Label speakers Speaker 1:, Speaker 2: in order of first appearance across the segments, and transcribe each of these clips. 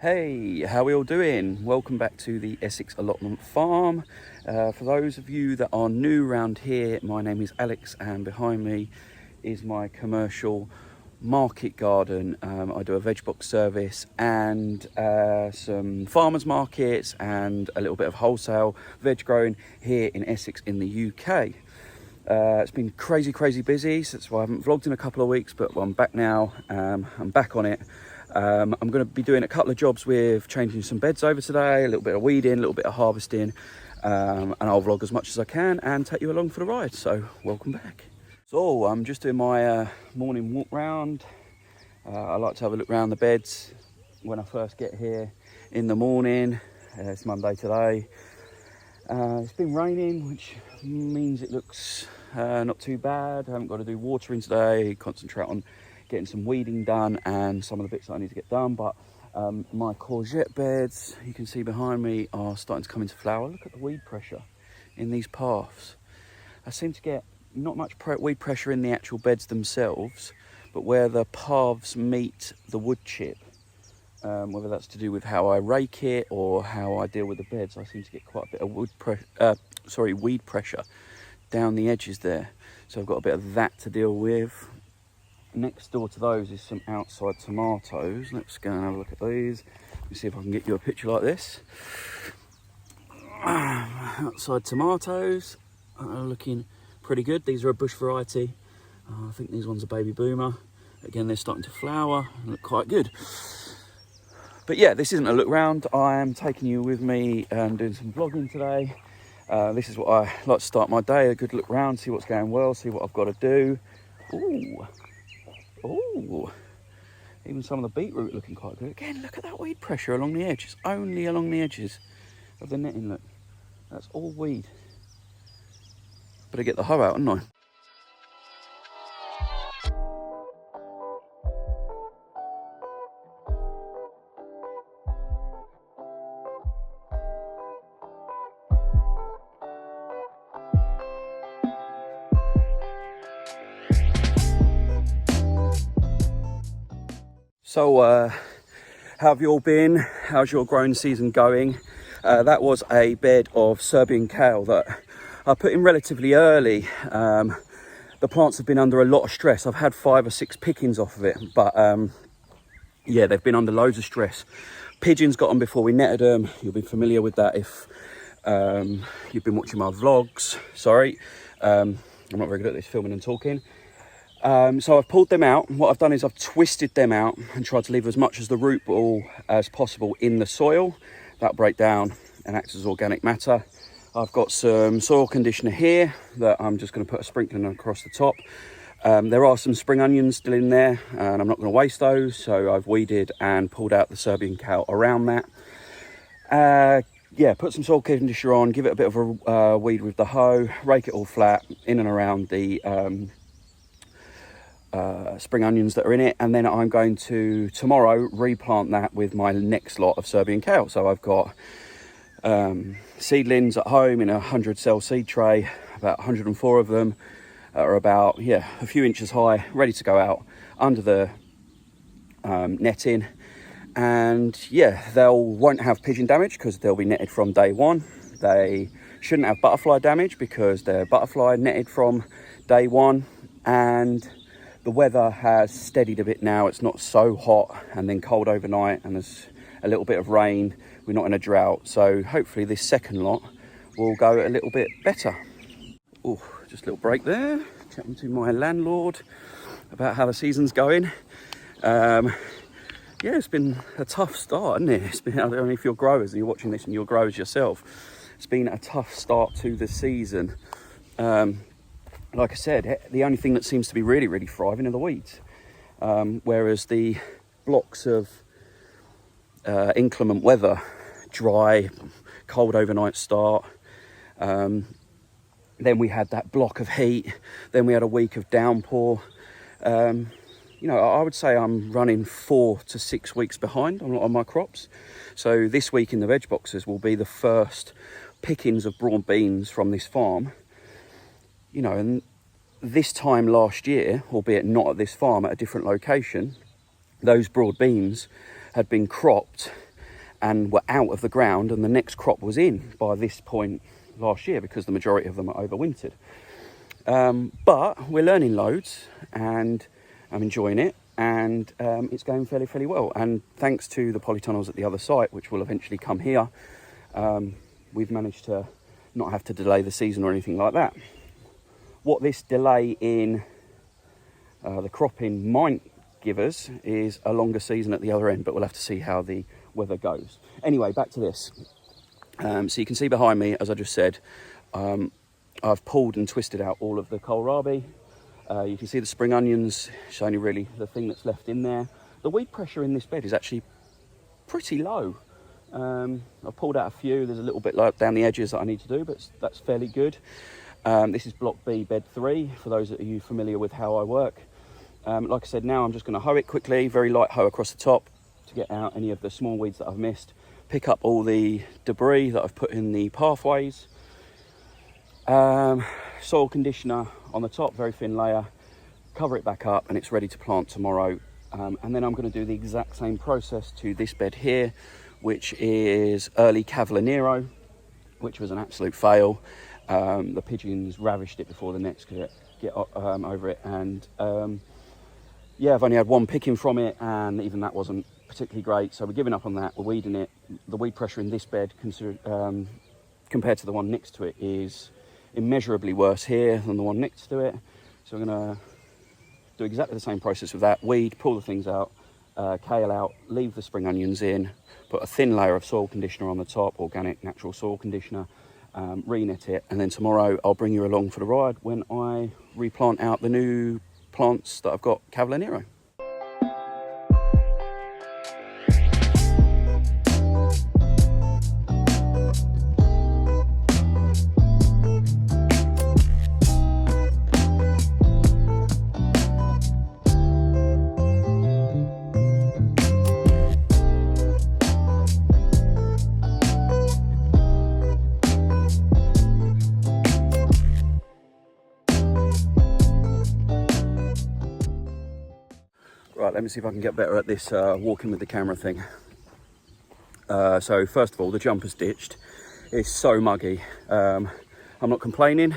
Speaker 1: Hey, how are we all doing? Welcome back to the Essex Allotment Farm. For those of you that are new around here, my name is Alex and behind me is my commercial market garden. I do a veg box service and some farmers markets and a little bit of wholesale veg growing here in Essex in the UK. It's been crazy busy, so that's why I haven't vlogged in a couple of weeks, but I'm back now. I'm back on it. I'm going to be doing a couple of jobs with changing some beds over today, a little bit of weeding, a little bit of harvesting, and I'll vlog as much as I can and take you along for the ride. So welcome back. So I'm just doing my morning walk round. I like to have a look around the beds when I first get here in the morning. It's Monday today. It's been raining, which means it looks not too bad. I haven't got to do watering today, concentrate on getting some weeding done and some of the bits that I need to get done. But my courgette beds, you can see behind me, are starting to come into flower. Look at the weed pressure in these paths. I seem to get not much weed pressure in the actual beds themselves, but where the paths meet the wood chip, whether that's to do with how I rake it or how I deal with the beds, I seem to get quite a bit of weed pressure down the edges there. So I've got a bit of that to deal with. Next door to those is some outside tomatoes. Let's go and have a look at these. Let me see if I can get you a picture like this. Outside tomatoes are looking pretty good. These are a bush variety. I think these ones are baby boomer. Again, they're starting to flower and look quite good. But yeah, this isn't a look round. I am taking you with me and doing some vlogging today. This is what I like to start my day, a good look round, see what's going well, see what I've got to do. Ooh, even some of the beetroot looking quite good. Again, look at that weed pressure along the edge. It's only along the edges of the netting, look. That's all weed. Better get the hoe out, haven't I? So, how have you all been? How's your growing season going? That was a bed of Serbian kale that I put in relatively early. The plants have been under a lot of stress. I've had 5 or 6 pickings off of it, but yeah, they've been under loads of stress. Pigeons got them before we netted them. You'll be familiar with that if you've been watching my vlogs. Sorry, I'm not very good at this, filming and talking. So I've pulled them out. What I've done is I've twisted them out and tried to leave as much as the root ball as possible in the soil. That'll break down and act as organic matter. I've got some soil conditioner here that I'm just going to put a sprinkling across the top. There are some spring onions still in there and I'm not going to waste those. So I've weeded and pulled out the Serbian kale around that. Yeah, put some soil conditioner on, give it a bit of a weed with the hoe, rake it all flat in and around the spring onions that are in it, and then I'm going to tomorrow replant that with my next lot of Serbian kale. So I've got seedlings at home in a 100 cell seed tray, about 104 of them are about a few inches high, ready to go out under the netting. And yeah, won't have pigeon damage because they'll be netted from day one. They shouldn't have butterfly damage because they're butterfly netted from day one. And the weather has steadied a bit now. It's not so hot and then cold overnight, and there's a little bit of rain. We're not in a drought, so hopefully this second lot will go a little bit better. Oh, just a little break there, chatting to my landlord about how the season's going. Yeah, it's been a tough start, hasn't it? It's been, I don't know if you're growers and you're watching this and you're growers yourself. It's been a tough start to the season. Like I said, the only thing that seems to be really thriving are the weeds. Whereas the blocks of inclement weather, dry, cold overnight start, then we had that block of heat, then we had a week of downpour. You know, I would say I'm running 4 to 6 weeks behind on a lot of my crops. So this week in the veg boxes will be the first pickings of broad beans from this farm. You know, and this time last year, albeit not at this farm, at a different location, those broad beans had been cropped and were out of the ground, and the next crop was in by this point last year because the majority of them are overwintered. But we're learning loads, and I'm enjoying it, and it's going fairly well. And thanks to the polytunnels at the other site, which will eventually come here, we've managed to not have to delay the season or anything like that. What this delay in the cropping might give us is a longer season at the other end, but we'll have to see how the weather goes. Anyway, back to this. So you can see behind me, as I just said, I've pulled and twisted out all of the kohlrabi. You can see the spring onions. It's only really the thing that's left in there. The weed pressure in this bed is actually pretty low. I've pulled out a few. There's a little bit like down the edges that I need to do, but that's fairly good. This is block B, bed 3, for those of you familiar with how I work. Like I said, now I'm just going to hoe it quickly, very light hoe across the top to get out any of the small weeds that I've missed, pick up all the debris that I've put in the pathways, soil conditioner on the top, very thin layer, cover it back up, and it's ready to plant tomorrow. And then I'm going to do the exact same process to this bed here, which is early Cavallonero, which was an absolute fail. The pigeons ravished it before the nets could get over it, and yeah, I've only had one picking from it, and even that wasn't particularly great, so we're giving up on that. We're weeding it. The weed pressure in this bed compared to the one next to it is immeasurably worse here than the one next to it, so we're going to do exactly the same process with that. Weed, pull the things out, kale out, leave the spring onions in, put a thin layer of soil conditioner on the top, organic natural soil conditioner, re-net it, and then tomorrow I'll bring you along for the ride when I replant out the new plants that I've got Cavallonero. Right, let me see if I can get better at this walking with the camera thing. So first of all, the jumper's ditched. It's so muggy. I'm not complaining,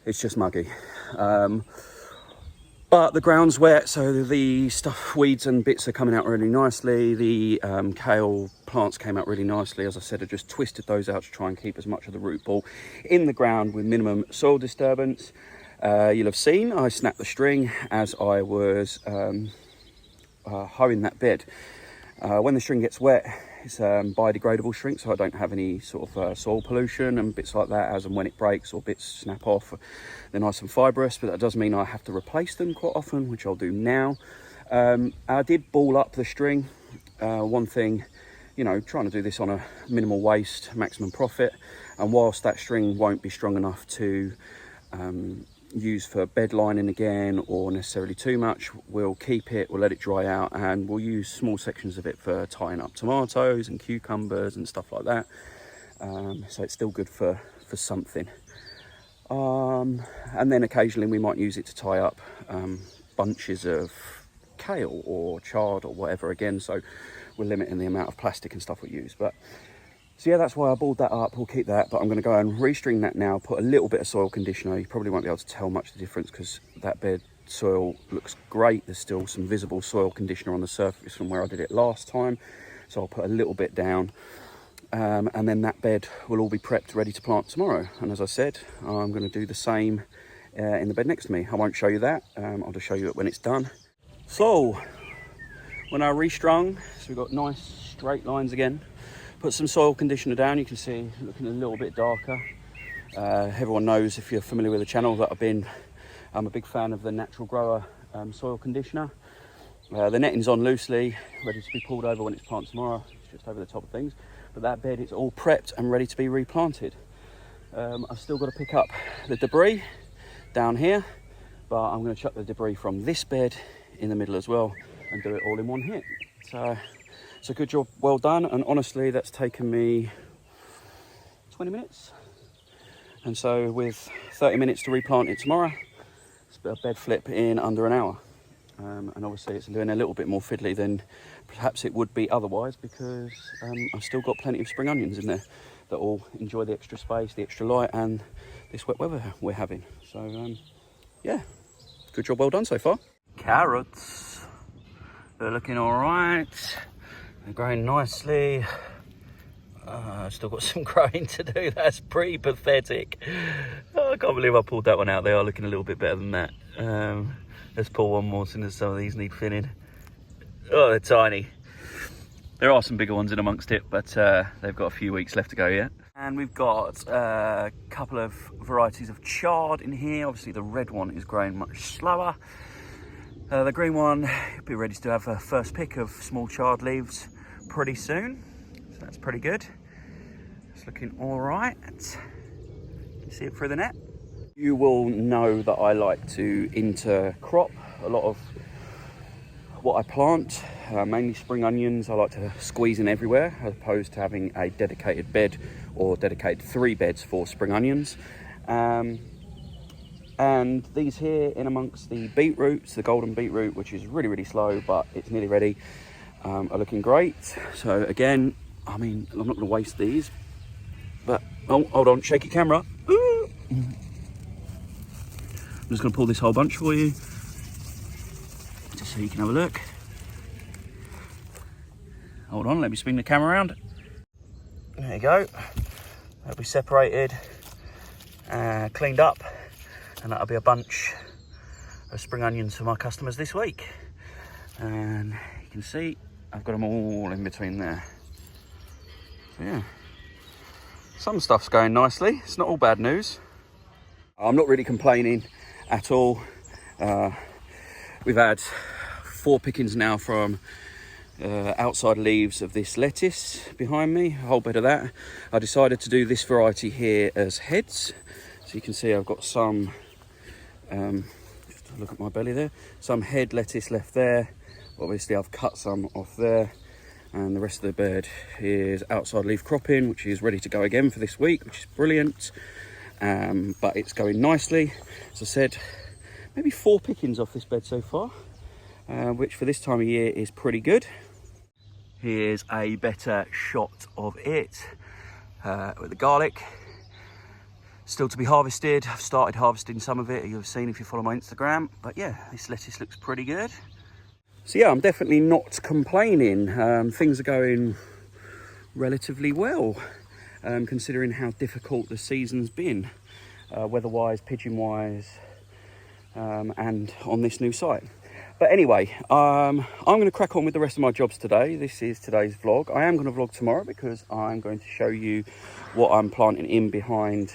Speaker 1: it's just muggy. But the ground's wet, so the stuff, weeds and bits are coming out really nicely. The kale plants came out really nicely. As I said, I just twisted those out to try and keep as much of the root ball in the ground with minimum soil disturbance. You'll have seen I snapped the string as I was hoeing that bed. When the string gets wet, it's biodegradable string, so I don't have any sort of soil pollution and bits like that. As and when it breaks or bits snap off, they're nice and fibrous, but that does mean I have to replace them quite often, which I'll do now. I did ball up the string. One thing, you know, trying to do this on a minimal waste, maximum profit, and whilst that string won't be strong enough to use for bed lining again or necessarily too much, we'll keep it, we'll let it dry out, and we'll use small sections of it for tying up tomatoes and cucumbers and stuff like that. So it's still good for something. And then occasionally we might use it to tie up bunches of kale or chard or whatever again, so we're limiting the amount of plastic and stuff we use. But so yeah, that's why I balled that up. We'll keep that, but I'm going to go and restring that now, put a little bit of soil conditioner. You probably won't be able to tell much the difference because that bed soil looks great. There's still some visible soil conditioner on the surface from where I did it last time, so I'll put a little bit down, and then that bed will all be prepped ready to plant tomorrow. And as I said, I'm going to do the same in the bed next to me. I won't show you that, I'll just show you it when it's done. So when I restrung, so we've got nice straight lines again. Put some soil conditioner down. You can see looking a little bit darker. Everyone knows, if you're familiar with the channel, that I'm a big fan of the Natural Grower soil conditioner. The netting's on loosely, ready to be pulled over when it's planted tomorrow. It's just over the top of things. But that bed is all prepped and ready to be replanted. I've still got to pick up the debris down here, but I'm going to chuck the debris from this bed in the middle as well and do it all in one hit. So it's a good job, well done, and honestly that's taken me 20 minutes. And so with 30 minutes to replant it tomorrow, it's a bed flip in under an hour. and obviously it's doing a little bit more fiddly than perhaps it would be otherwise, because I've still got plenty of spring onions in there that will enjoy the extra space, the extra light, and this wet weather we're having. So yeah, good job, well done so far. Carrots, they're looking all right. They're growing nicely. Still got some growing to do. That's pretty pathetic. Oh, I can't believe I pulled that one out. They are looking a little bit better than that. Let's pull one more, since some of these need thinning. Oh, they're tiny. There are some bigger ones in amongst it, but they've got a few weeks left to go yet. And we've got a couple of varieties of chard in here. Obviously the red one is growing much slower. The green one will be ready to have a first pick of small chard leaves pretty soon. So that's pretty good. It's looking all right. You can see it through the net. You will know that I like to intercrop a lot of what I plant, mainly spring onions. I like to squeeze in everywhere, as opposed to having a dedicated bed or dedicated 3 beds for spring onions. And these here in amongst the beetroots, the golden beetroot, which is really, really slow, but it's nearly ready, are looking great. So again, I mean, I'm not going to waste these, but oh, hold on, shaky camera. Ooh. I'm just going to pull this whole bunch for you, just so you can have a look. Hold on, let me spin the camera around. There you go. That'll be separated, cleaned up, and that'll be a bunch of spring onions for my customers this week. And you can see I've got them all in between there. So yeah, some stuff's going nicely. It's not all bad news. I'm not really complaining at all. We've had 4 pickings now from outside leaves of this lettuce behind me, a whole bed of that. I decided to do this variety here as heads. So you can see I've got some, just look at my belly there, some head lettuce left there. Obviously I've cut some off there, and the rest of the bed is outside leaf cropping, which is ready to go again for this week, which is brilliant. But it's going nicely. As I said, maybe 4 pickings off this bed so far, which for this time of year is pretty good. Here's a better shot of it with the garlic. Still to be harvested. I've started harvesting some of it, you've seen if you follow my Instagram. But yeah, this lettuce looks pretty good. So yeah, I'm definitely not complaining. Things are going relatively well, considering how difficult the season's been, weather-wise, pigeon-wise, and on this new site. But anyway, I'm going to crack on with the rest of my jobs today. This is today's vlog. I am going to vlog tomorrow, because I'm going to show you what I'm planting in behind,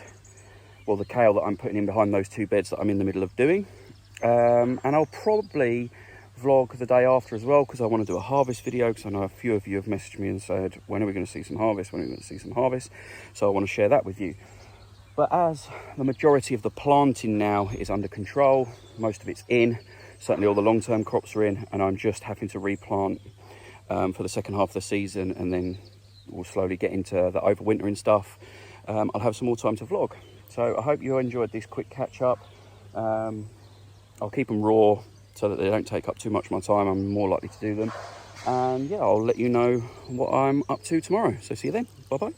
Speaker 1: well, the kale that I'm putting in behind those 2 beds that I'm in the middle of doing. And I'll probably vlog the day after as well, because I want to do a harvest video, because I know a few of you have messaged me and said, when are we going to see some harvest, when are we going to see some harvest? So I want to share that with you. But as the majority of the planting now is under control, most of it's in, certainly all the long-term crops are in, and I'm just having to replant for the second half of the season, and then we'll slowly get into the overwintering stuff. I'll have some more time to vlog. So I hope you enjoyed this quick catch-up. I'll keep them raw so that they don't take up too much of my time. I'm more likely to do them. And yeah, I'll let you know what I'm up to tomorrow. So see you then. Bye-bye.